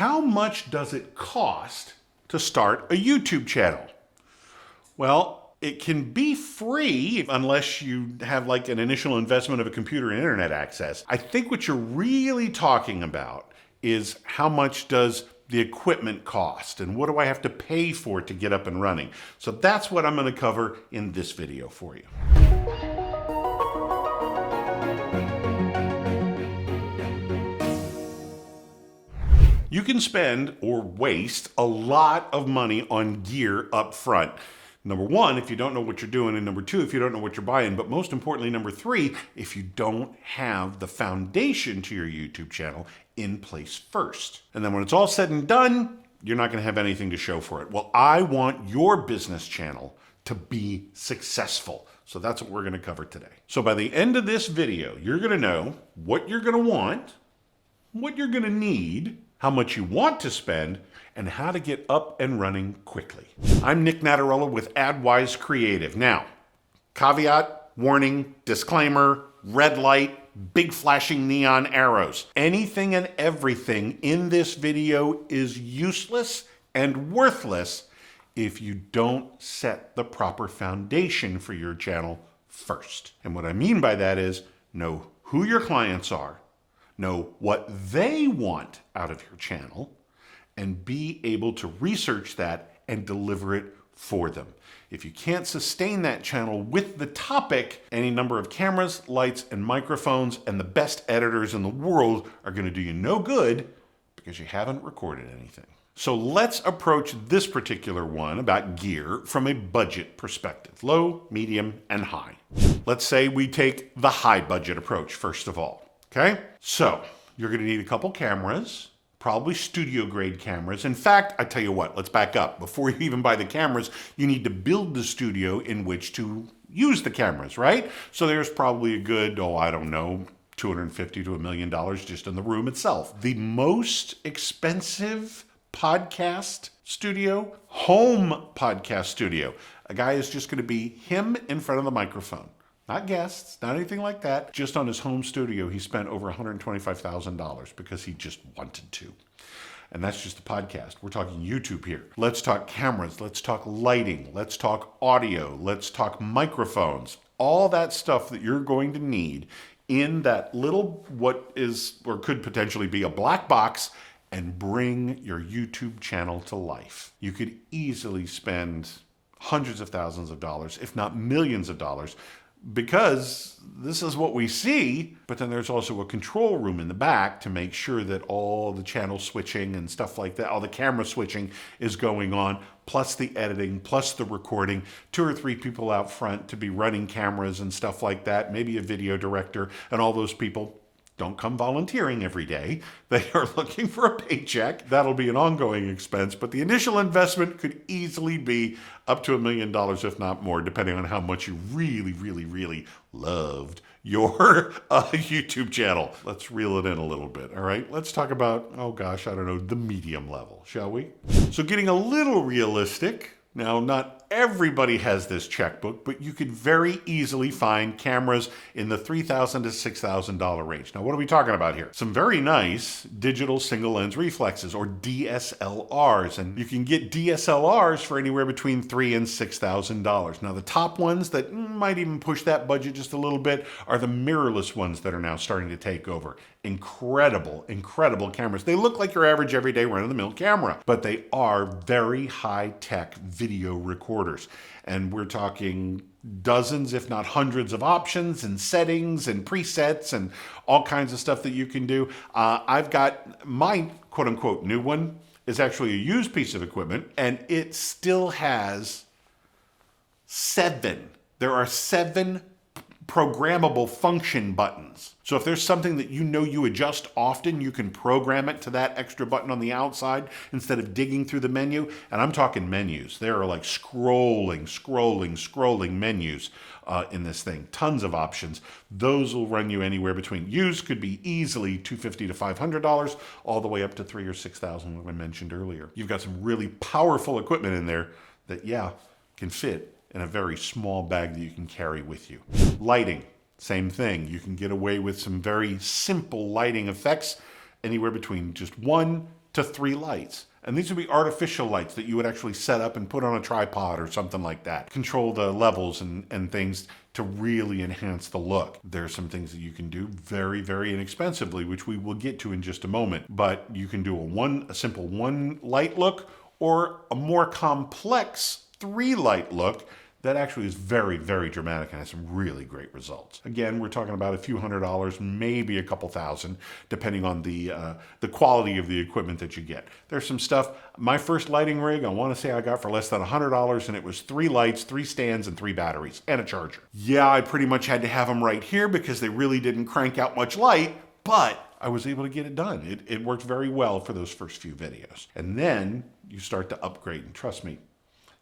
How much does it cost to start a YouTube channel? Well, it can be free unless you have like an initial investment of a computer and internet access. I think what you're really talking about is how much does the equipment cost and what do I have to pay for it to get up and running? So that's what I'm going to cover in this video for you. You can spend or waste a lot of money on gear up front. Number one, if you don't know what you're doing, and number two, if you don't know what you're buying, but most importantly, number three, if you don't have the foundation to your YouTube channel in place first. And then when it's all said and done, you're not gonna have anything to show for it. Well, I want your business channel to be successful. So that's what we're gonna cover today. So by the end of this video, you're gonna know what you're gonna want, what you're gonna need, how much you want to spend, and how to get up and running quickly. I'm Nick Natarella with AdWise Creative. Now, caveat, warning, disclaimer, red light, big flashing neon arrows. Anything and everything in this video is useless and worthless if you don't set the proper foundation for your channel first. And what I mean by that is know who your clients are, know what they want out of your channel, and be able to research that and deliver it for them. If you can't sustain that channel with the topic, any number of cameras, lights, and microphones and the best editors in the world are going to do you no good because you haven't recorded anything. So let's approach this particular one about gear from a budget perspective, low, medium, and high. Let's say we take the high budget approach first of all. Okay, so you're going to need a couple cameras, probably studio grade cameras. In fact, I tell you what, let's back up. Before you even buy the cameras, you need to build the studio in which to use the cameras, right? So there's probably a good, I don't know, $250,000 to $1 million just in the room itself. The most expensive podcast studio, home podcast studio. A guy is just going to be him in front of the microphone. Not guests, not anything like that. Just on his home studio, he spent over $125,000 because he just wanted to. And that's just the podcast. We're talking YouTube here. Let's talk cameras. Let's talk lighting. Let's talk audio. Let's talk microphones. All that stuff that you're going to need in that little, what is or could potentially be a black box, and bring your YouTube channel to life. You could easily spend hundreds of thousands of dollars, if not millions of dollars, because this is what we see, but then there's also a control room in the back to make sure that all the channel switching and stuff like that, all the camera switching is going on, plus the editing, plus the recording, 2 or 3 people out front to be running cameras and stuff like that, maybe a video director, and all those people don't come volunteering every day. They are looking for a paycheck. That'll be an ongoing expense, but the initial investment could easily be up to $1 million, if not more, depending on how much you really, really, really loved your YouTube channel. Let's reel it in a little bit, all right? Let's talk about, the medium level, shall we? So getting a little realistic. Now, not everybody has this checkbook, but you could very easily find cameras in the $3,000 to $6,000 range. Now, what are we talking about here? Some very nice digital single lens reflexes, or DSLRs. And you can get DSLRs for anywhere between $3,000 and $6,000. Now, the top ones that might even push that budget just a little bit are the mirrorless ones that are now starting to take over. Incredible, incredible cameras. They look like your average everyday run-of-the-mill camera, but they are very high-tech video recorders. And we're talking dozens, if not hundreds of options and settings and presets and all kinds of stuff that you can do. I've got my quote-unquote new one is actually a used piece of equipment, and it still has 7. There are 7 programmable function buttons. So if there's something that you adjust often, you can program it to that extra button on the outside instead of digging through the menu. And I'm talking menus. There are like scrolling menus in this thing. Tons of options. Those will run you anywhere between, used could be easily $250 to $500, all the way up to $3,000 or $6,000, like I mentioned earlier. You've got some really powerful equipment in there that, can fit in a very small bag that you can carry with you. Lighting, same thing. You can get away with some very simple lighting effects, anywhere between just $1,000 to 3 lights. And these would be artificial lights that you would actually set up and put on a tripod or something like that. Control the levels and things to really enhance the look. There are some things that you can do very, very inexpensively, which we will get to in just a moment. But you can do a simple 1 light look or a more complex 3 light look that actually is very, very dramatic and has some really great results. Again, we're talking about a few $100s, maybe a couple thousand, depending on the quality of the equipment that you get. There's some stuff, my first lighting rig, I want to say I got for less than $100, and it was 3 lights, 3 stands, and 3 batteries, and a charger. Yeah, I pretty much had to have them right here because they really didn't crank out much light, but I was able to get it done. It worked very well for those first few videos. And then you start to upgrade, and trust me,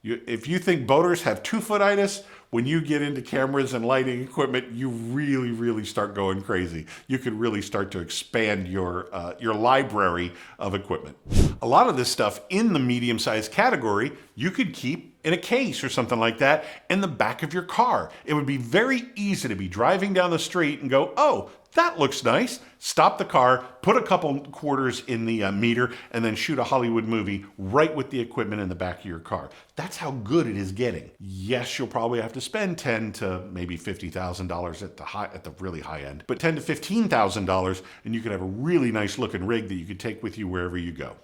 if you think boaters have 2-foot-itis, when you get into cameras and lighting equipment, you really, really start going crazy. You could really start to expand your library of equipment. A lot of this stuff in the medium-sized category, you could keep in a case or something like that in the back of your car. It would be very easy to be driving down the street and go, oh, that looks nice. Stop the car, put a couple quarters in the meter, and then shoot a Hollywood movie right with the equipment in the back of your car. That's how good it is getting. Yes, you'll probably have to spend $10,000 to maybe $50,000 at the really high end, but $10,000 to $15,000, and you could have a really nice looking rig that you could take with you wherever you go.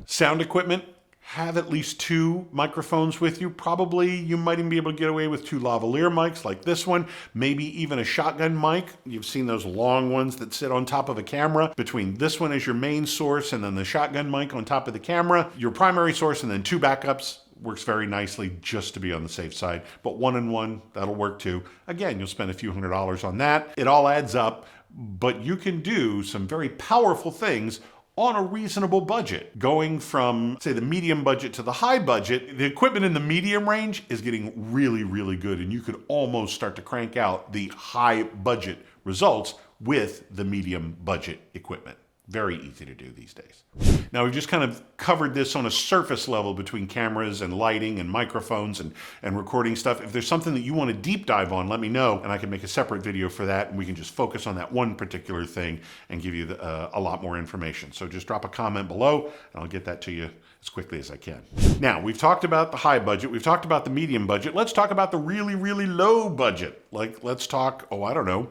Sound equipment. Have at least 2 microphones with you. Probably you might even be able to get away with 2 lavalier mics like this one, maybe even a shotgun mic. You've seen those long ones that sit on top of a camera. Between this one as your main source and then the shotgun mic on top of the camera, your primary source, and then 2 backups. Works very nicely just to be on the safe side, but 1 and 1, that'll work too. Again, you'll spend a few $100s on that. It all adds up, but you can do some very powerful things on a reasonable budget. Going from, say, the medium budget to the high budget, the equipment in the medium range is getting really, really good, and you could almost start to crank out the high budget results with the medium budget equipment. Very easy to do these days. Now, we've just kind of covered this on a surface level between cameras and lighting and microphones and recording stuff. If there's something that you want to deep dive on, let me know, and I can make a separate video for that, and we can just focus on that one particular thing and give you a lot more information. So just drop a comment below, and I'll get that to you as quickly as I can. Now, we've talked about the high budget. We've talked about the medium budget. Let's talk about the really, really low budget. Like, let's talk, I don't know,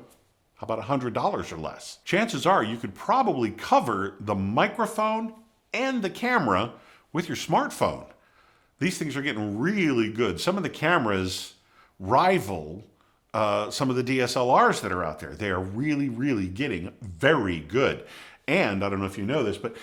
how about $100 or less? Chances are you could probably cover the microphone and the camera with your smartphone. These things are getting really good. Some of the cameras rival some of the DSLRs that are out there. They are really, really getting very good. And I don't know if you know this, but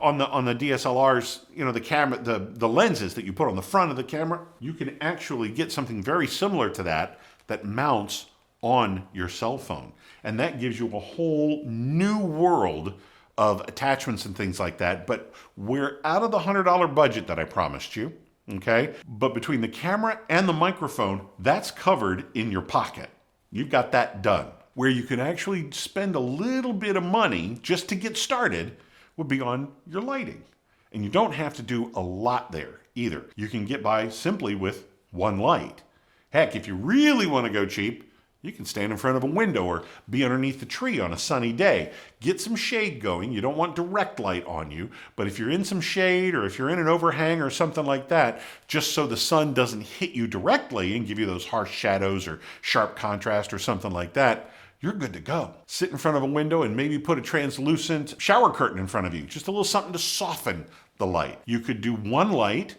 on the DSLRs, the camera, the lenses that you put on the front of the camera, you can actually get something very similar to that mounts on your cell phone. And that gives you a whole new world of attachments and things like that. But we're out of the $100 budget that I promised you, okay? But between the camera and the microphone, that's covered in your pocket. You've got that done. Where you can actually spend a little bit of money just to get started would be on your lighting. And you don't have to do a lot there either. You can get by simply with 1 light. Heck, if you really want to go cheap, you can stand in front of a window or be underneath the tree on a sunny day. Get some shade going. You don't want direct light on you, but if you're in some shade or if you're in an overhang or something like that, just so the sun doesn't hit you directly and give you those harsh shadows or sharp contrast or something like that, you're good to go. Sit in front of a window and maybe put a translucent shower curtain in front of you. Just a little something to soften the light. You could do 1 light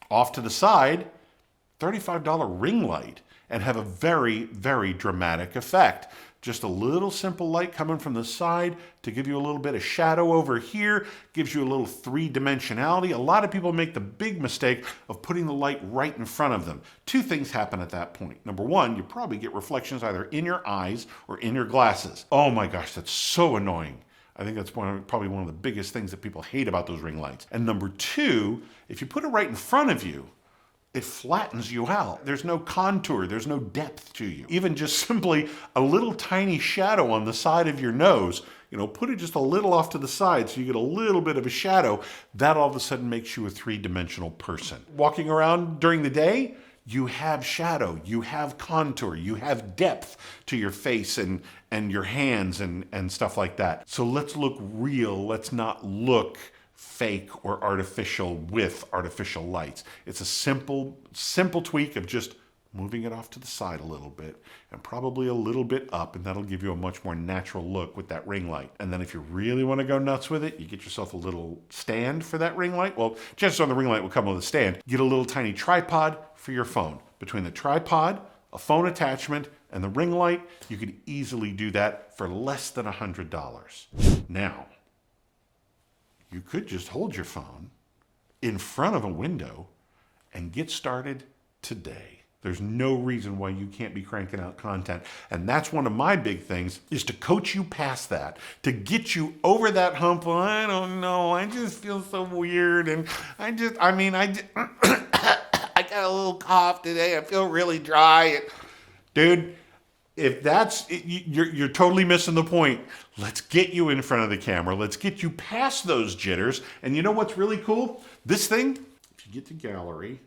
off to the side, $35 ring light, and have a very, very dramatic effect. Just a little simple light coming from the side to give you a little bit of shadow over here, gives you a little 3-dimensionality. A lot of people make the big mistake of putting the light right in front of them. 2 things happen at that point. Number 1, you probably get reflections either in your eyes or in your glasses. Oh my gosh, that's so annoying. I think that's probably one of the biggest things that people hate about those ring lights. And number 2, if you put it right in front of you, it flattens you out. There's no contour, there's no depth to you. Even just simply a little tiny shadow on the side of your nose, put it just a little off to the side so you get a little bit of a shadow. That all of a sudden makes you a 3-dimensional person. Walking around during the day, you have shadow, you have contour, you have depth to your face and your hands and stuff like that. So let's look real, let's not look fake or artificial with artificial lights. It's a simple tweak of just moving it off to the side a little bit and probably a little bit up, and that'll give you a much more natural look with that ring light. And then if you really want to go nuts with it, you get yourself a little stand for that ring light. Well, chances are the ring light will come with a stand. Get a little tiny tripod for your phone. Between the tripod, a phone attachment, and the ring light, you could easily do that for less than $100. Now, you could just hold your phone in front of a window and get started today. There's no reason why you can't be cranking out content. And that's one of my big things, is to coach you past that, to get you over that hump. Well, I don't know, I just feel so weird. And I got a little cough today. I feel really dry. Dude, if that's, you're totally missing the point. Let's get you in front of the camera. Let's get you past those jitters. And you know what's really cool? This thing, if you get to gallery,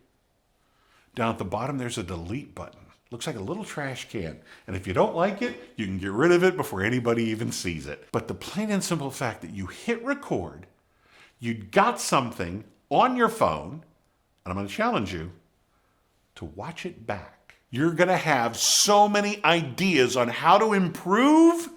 down at the bottom, there's a delete button. Looks like a little trash can. And if you don't like it, you can get rid of it before anybody even sees it. But the plain and simple fact that you hit record, you got something on your phone, and I'm going to challenge you to watch it back. You're going to have so many ideas on how to improve.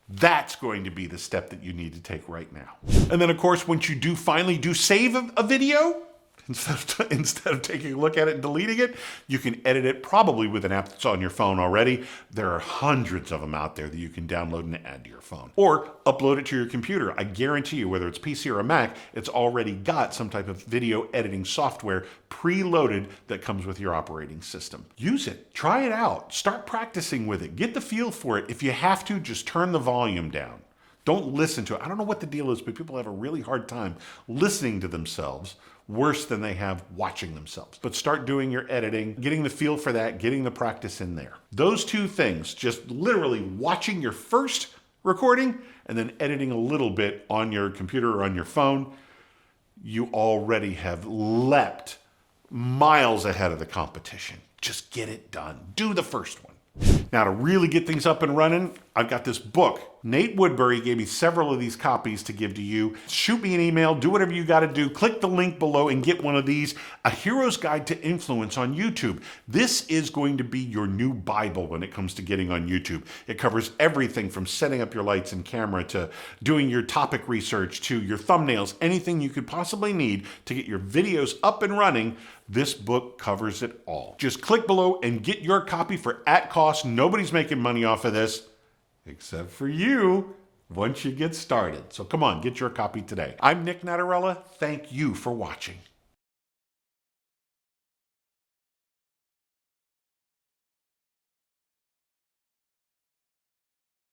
That's going to be the step that you need to take right now. And then, of course, once you do finally save a video, instead of taking a look at it and deleting it, you can edit it probably with an app that's on your phone already. There are hundreds of them out there that you can download and add to your phone. Or upload it to your computer. I guarantee you, whether it's PC or a Mac, it's already got some type of video editing software preloaded that comes with your operating system. Use it. Try it out. Start practicing with it. Get the feel for it. If you have to, just turn the volume down. Don't listen to it. I don't know what the deal is, but people have a really hard time listening to themselves, worse than they have watching themselves. But start doing your editing, getting the feel for that, getting the practice in there. Those two things, just literally watching your first recording and then editing a little bit on your computer or on your phone, you already have leapt miles ahead of the competition. Just get it done. Do the first one. Now, to really get things up and running, I've got this book. Nate Woodbury gave me several of these copies to give to you. Shoot me an email, do whatever you got to do. Click the link below and get one of these. A Hero's Guide to Influence on YouTube. This is going to be your new Bible when it comes to getting on YouTube. It covers everything from setting up your lights and camera to doing your topic research to your thumbnails, anything you could possibly need to get your videos up and running. This book covers it all. Just click below and get your copy for at cost. Nobody's making money off of this, except for you, once you get started. So come on, get your copy today. I'm Nick Natarella. Thank you for watching.